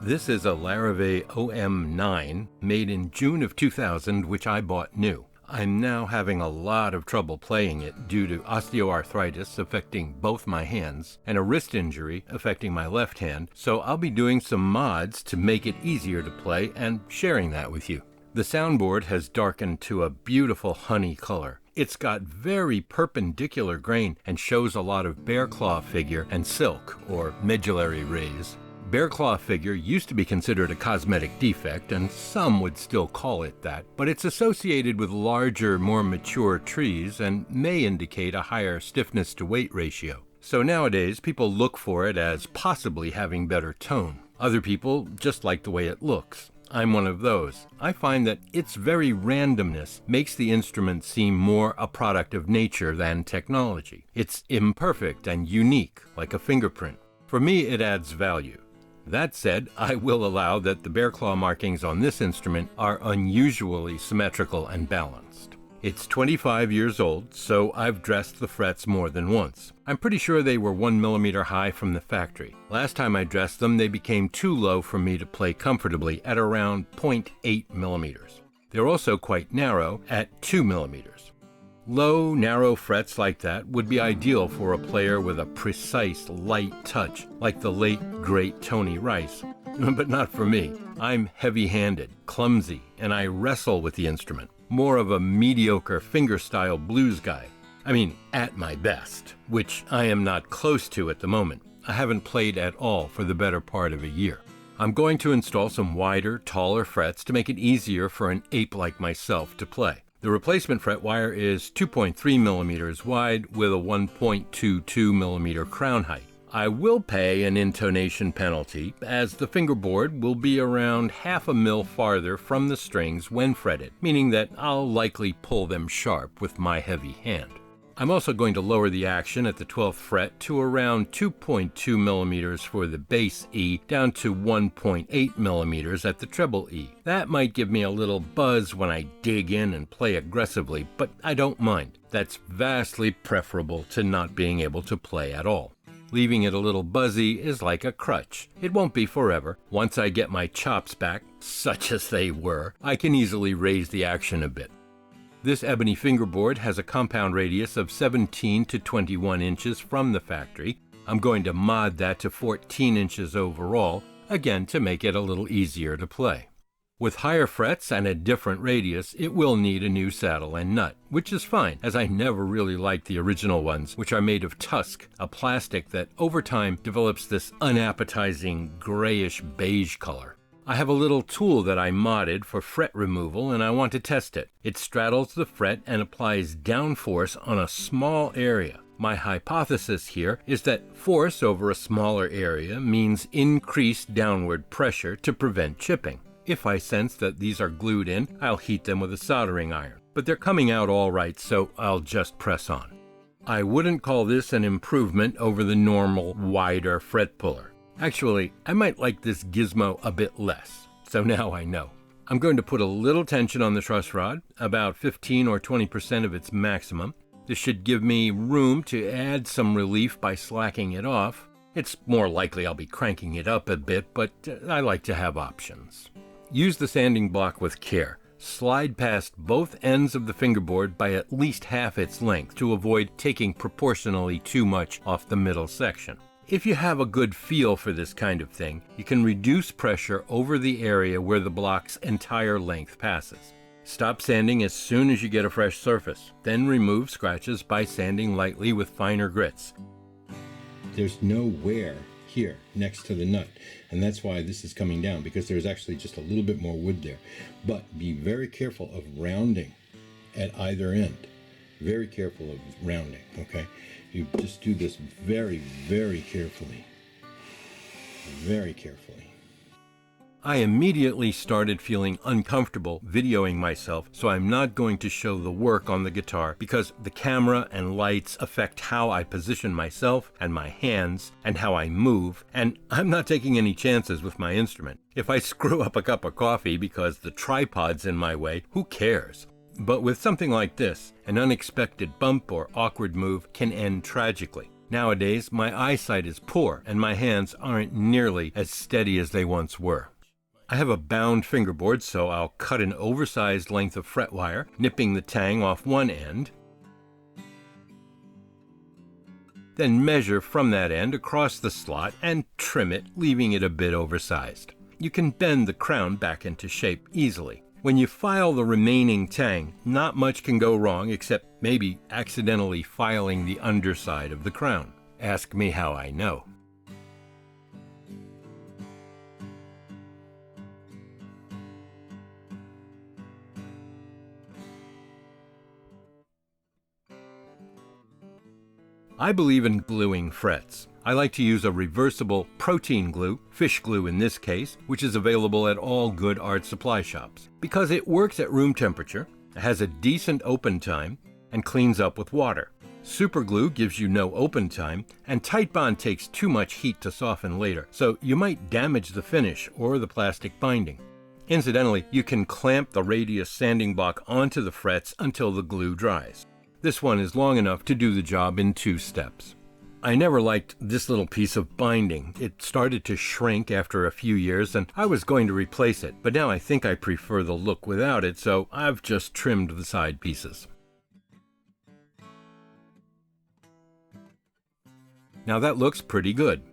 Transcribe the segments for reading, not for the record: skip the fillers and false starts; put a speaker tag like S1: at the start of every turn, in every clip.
S1: This is a Larrivée OM-09 made in June of 2000, which I bought new. I'm now having a lot of trouble playing it due to osteoarthritis affecting both my hands and a wrist injury affecting my left hand, so I'll be doing some mods to make it easier to play and sharing that with you. The soundboard has darkened to a beautiful honey color. It's got very perpendicular grain and shows a lot of bear claw figure and silk, or medullary rays. Bear claw figure used to be considered a cosmetic defect, and some would still call it that, but it's associated with larger, more mature trees and may indicate a higher stiffness to weight ratio. So nowadays, people look for it as possibly having better tone. Other people just like the way it looks. I'm one of those. I find that its very randomness makes the instrument seem more a product of nature than technology. It's imperfect and unique, like a fingerprint. For me, it adds value. That said, I will allow that the bear claw markings on this instrument are unusually symmetrical and balanced. It's 25 years old, so I've dressed the frets more than once. I'm pretty sure they were 1 millimeter high from the factory. Last time I dressed them, they became too low for me to play comfortably at around 0.8 millimeters. They're also quite narrow at 2 millimeters. Low, narrow frets like that would be ideal for a player with a precise, light touch, like the late, great Tony Rice. But not for me. I'm heavy-handed, clumsy, and I wrestle with the instrument. More of a mediocre fingerstyle blues guy. I mean, at my best, which I am not close to at the moment. I haven't played at all for the better part of a year. I'm going to install some wider, taller frets to make it easier for an ape like myself to play. The replacement fret wire is 2.3 millimeters wide with a 1.22 millimeter crown height. I will pay an intonation penalty, as the fingerboard will be around half a mil farther from the strings when fretted, meaning that I'll likely pull them sharp with my heavy hand. I'm also going to lower the action at the 12th fret to around 2.2 millimeters for the bass E, down to 1.8 millimeters at the treble E. That might give me a little buzz when I dig in and play aggressively, but I don't mind. That's vastly preferable to not being able to play at all. Leaving it a little buzzy is like a crutch. It won't be forever. Once I get my chops back, such as they were, I can easily raise the action a bit. This ebony fingerboard has a compound radius of 17 to 21 inches from the factory. I'm going to mod that to 14 inches overall, again to make it a little easier to play. With higher frets and a different radius, it will need a new saddle and nut, which is fine, as I never really liked the original ones, which are made of tusk, a plastic that over time develops this unappetizing grayish beige color. I have a little tool that I modded for fret removal and I want to test it. It straddles the fret and applies down force on a small area. My hypothesis here is that force over a smaller area means increased downward pressure to prevent chipping. If I sense that these are glued in, I'll heat them with a soldering iron. But they're coming out all right, so I'll just press on. I wouldn't call this an improvement over the normal, wider fret puller. Actually, I might like this gizmo a bit less, so now I know. I'm going to put a little tension on the truss rod, about 15 or 20% of its maximum. This should give me room to add some relief by slacking it off. It's more likely I'll be cranking it up a bit, but I like to have options. Use the sanding block with care. Slide past both ends of the fingerboard by at least half its length to avoid taking proportionally too much off the middle section. If you have a good feel for this kind of thing, you can reduce pressure over the area where the block's entire length passes. Stop sanding as soon as you get a fresh surface, then remove scratches by sanding lightly with finer grits. There's no wear here next to the nut, and that's why this is coming down, because there's actually just a little bit more wood there. But be very careful of rounding at either end. Very careful of rounding, okay? You just do this very, very carefully. Very carefully. I immediately started feeling uncomfortable videoing myself, so I'm not going to show the work on the guitar because the camera and lights affect how I position myself and my hands and how I move, and I'm not taking any chances with my instrument. If I screw up a cup of coffee because the tripod's in my way, who cares? But with something like this, an unexpected bump or awkward move can end tragically. Nowadays, my eyesight is poor and my hands aren't nearly as steady as they once were. I have a bound fingerboard, so I'll cut an oversized length of fret wire, nipping the tang off one end, then measure from that end across the slot and trim it, leaving it a bit oversized. You can bend the crown back into shape easily. When you file the remaining tang, not much can go wrong except maybe accidentally filing the underside of the crown. Ask me how I know. I believe in gluing frets. I like to use a reversible protein glue, fish glue in this case, which is available at all good art supply shops. Because it works at room temperature, has a decent open time, and cleans up with water. Super glue gives you no open time, and Titebond takes too much heat to soften later, so you might damage the finish or the plastic binding. Incidentally, you can clamp the radius sanding block onto the frets until the glue dries. This one is long enough to do the job in 2 steps. I never liked this little piece of binding. It started to shrink after a few years and I was going to replace it, but now I think I prefer the look without it, so I've just trimmed the side pieces. Now that looks pretty good.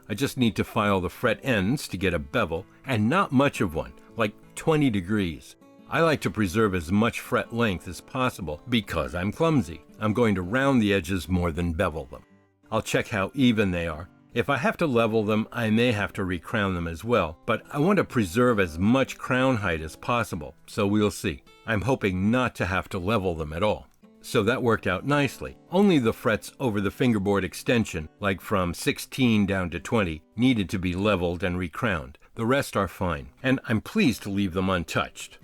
S1: I just need to file the fret ends to get a bevel, and not much of one, like 20 degrees. I like to preserve as much fret length as possible because I'm clumsy. I'm going to round the edges more than bevel them. I'll check how even they are. If I have to level them, I may have to recrown them as well, but I want to preserve as much crown height as possible, so we'll see. I'm hoping not to have to level them at all. So that worked out nicely. Only the frets over the fingerboard extension, like from 16 down to 20, needed to be leveled and recrowned. The rest are fine, and I'm pleased to leave them untouched.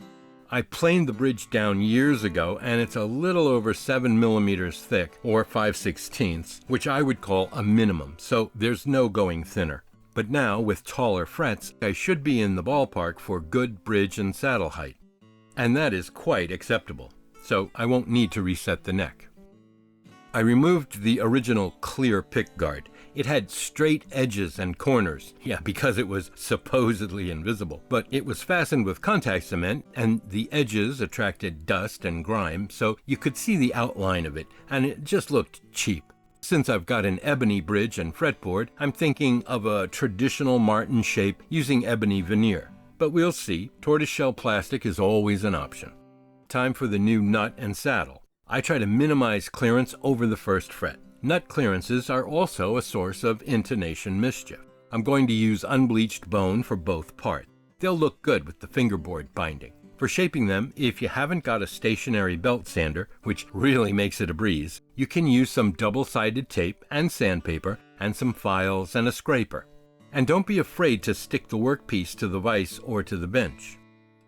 S1: I planed the bridge down years ago, and it's a little over 7 millimeters thick, or 5/16, which I would call a minimum, so there's no going thinner. But now, with taller frets, I should be in the ballpark for good bridge and saddle height. And that is quite acceptable, so I won't need to reset the neck. I removed the original clear pickguard. It had straight edges and corners, because it was supposedly invisible, but it was fastened with contact cement and the edges attracted dust and grime, so you could see the outline of it, and it just looked cheap. Since I've got an ebony bridge and fretboard, I'm thinking of a traditional Martin shape using ebony veneer, but we'll see. Tortoiseshell plastic is always an option. Time for the new nut and saddle. I try to minimize clearance over the first fret. Nut clearances are also a source of intonation mischief. I'm going to use unbleached bone for both parts. They'll look good with the fingerboard binding. For shaping them, if you haven't got a stationary belt sander, which really makes it a breeze, you can use some double-sided tape and sandpaper and some files and a scraper. And don't be afraid to stick the workpiece to the vise or to the bench.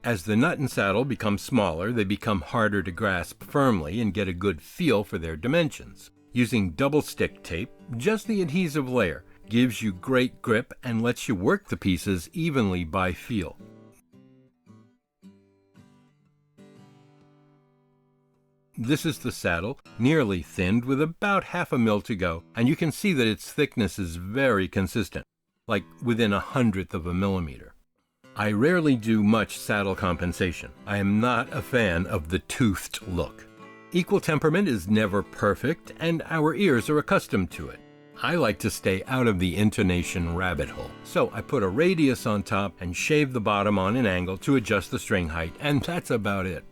S1: As the nut and saddle become smaller, they become harder to grasp firmly and get a good feel for their dimensions. Using double stick tape, just the adhesive layer, gives you great grip and lets you work the pieces evenly by feel. This is the saddle, nearly thinned with about 1/2 mil to go, and you can see that its thickness is very consistent, like within 1/100th of a millimeter. I rarely do much saddle compensation. I am not a fan of the toothed look. Equal temperament is never perfect, and our ears are accustomed to it. I like to stay out of the intonation rabbit hole, so I put a radius on top and shave the bottom on an angle to adjust the string height, and that's about it.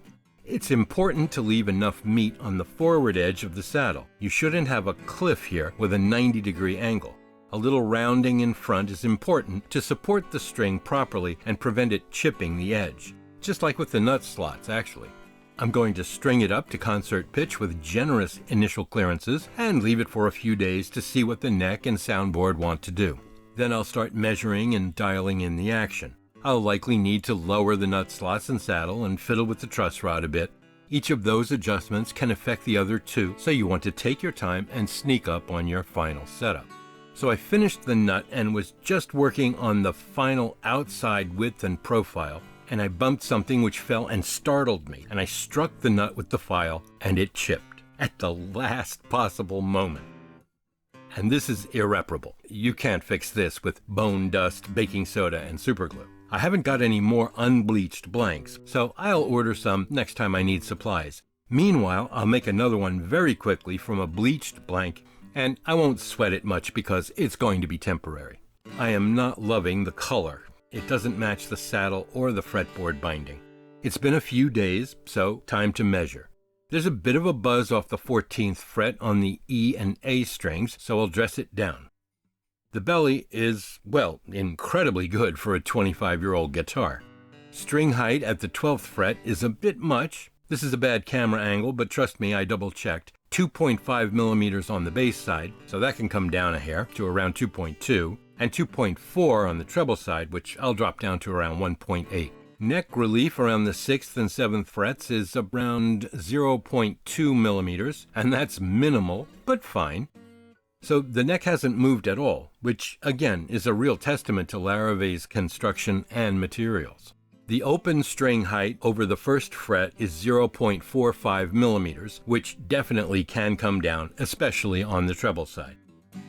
S1: It's important to leave enough meat on the forward edge of the saddle. You shouldn't have a cliff here with a 90-degree angle. A little rounding in front is important to support the string properly and prevent it chipping the edge, just like with the nut slots actually. I'm going to string it up to concert pitch with generous initial clearances and leave it for a few days to see what the neck and soundboard want to do. Then I'll start measuring and dialing in the action. I'll likely need to lower the nut slots and saddle and fiddle with the truss rod a bit. Each of those adjustments can affect the other two, so you want to take your time and sneak up on your final setup. So I finished the nut and was just working on the final outside width and profile, and I bumped something which fell and startled me, and I struck the nut with the file, and it chipped at the last possible moment. and this is irreparable. You can't fix this with bone dust, baking soda, and superglue. I haven't got any more unbleached blanks, so I'll order some next time I need supplies. Meanwhile, I'll make another one very quickly from a bleached blank, and I won't sweat it much because it's going to be temporary. I am not loving the color. It doesn't match the saddle or the fretboard binding. It's been a few days, so time to measure. There's a bit of a buzz off the 14th fret on the E and A strings, so I'll dress it down. The belly is, well, incredibly good for a 25-year-old guitar. String height at the 12th fret is a bit much. This is a bad camera angle, but trust me, I double-checked. 2.5 millimeters on the bass side, so that can come down a hair to around 2.2, and 2.4 on the treble side, which I'll drop down to around 1.8. Neck relief around the 6th and 7th frets is around 0.2 millimeters, and that's minimal, but fine. So the neck hasn't moved at all, which again is a real testament to Larrivée's construction and materials. The open string height over the 1st fret is 0.45 millimeters, which definitely can come down, especially on the treble side.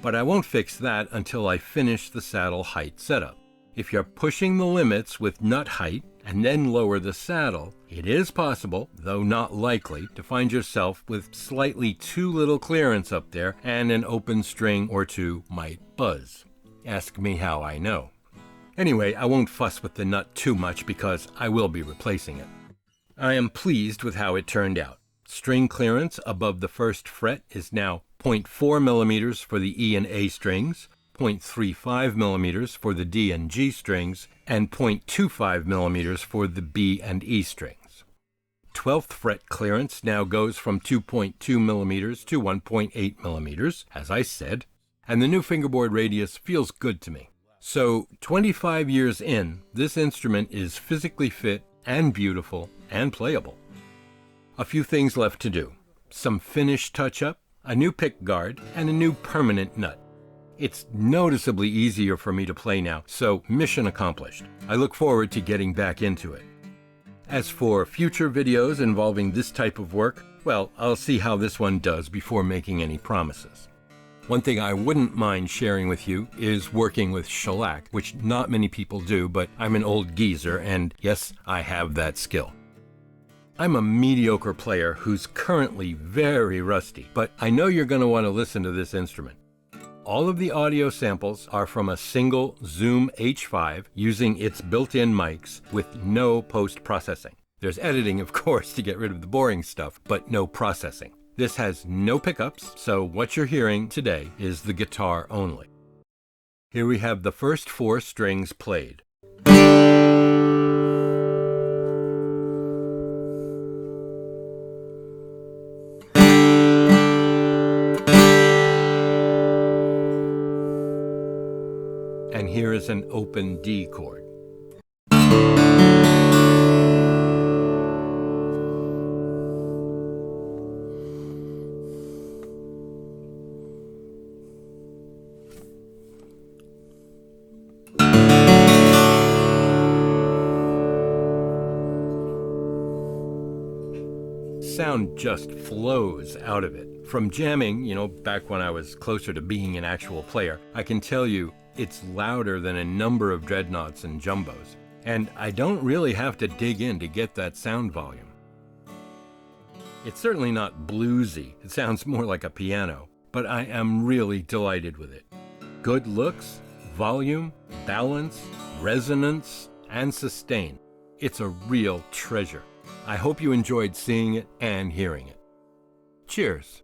S1: But I won't fix that until I finish the saddle height setup. If you're pushing the limits with nut height and then lower the saddle, it is possible, though not likely, to find yourself with slightly too little clearance up there and an open string or two might buzz. Ask me how I know. Anyway, I won't fuss with the nut too much because I will be replacing it. I am pleased with how it turned out. String clearance above the 1st fret is now 0.4 millimeters for the E and A strings, 0.35 millimeters for the D and G strings, and 0.25 millimeters for the B and E strings. 12th fret clearance now goes from 2.2 millimeters to 1.8 millimeters, as I said, and the new fingerboard radius feels good to me. So, 25 years in, this instrument is physically fit and beautiful and playable. A few things left to do. Some finish touch-up, a new pick guard, and a new permanent nut. It's noticeably easier for me to play now, so mission accomplished. I look forward to getting back into it. As for future videos involving this type of work, well, I'll see how this one does before making any promises. One thing I wouldn't mind sharing with you is working with shellac, which not many people do, but I'm an old geezer, and yes, I have that skill. I'm a mediocre player who's currently very rusty, but I know you're going to want to listen to this instrument. All of the audio samples are from a single Zoom H5 using its built-in mics with no post-processing. There's editing, of course, to get rid of the boring stuff, but no processing. This has no pickups, so what you're hearing today is the guitar only. Here we have the first 4 strings played. And here is an open D chord. Sound just flows out of it. From jamming, back when I was closer to being an actual player, I can tell you it's louder than a number of dreadnoughts and jumbos. And I don't really have to dig in to get that sound volume. It's certainly not bluesy. It sounds more like a piano, but I am really delighted with it. Good looks, volume, balance, resonance, and sustain. It's a real treasure. I hope you enjoyed seeing it and hearing it. Cheers.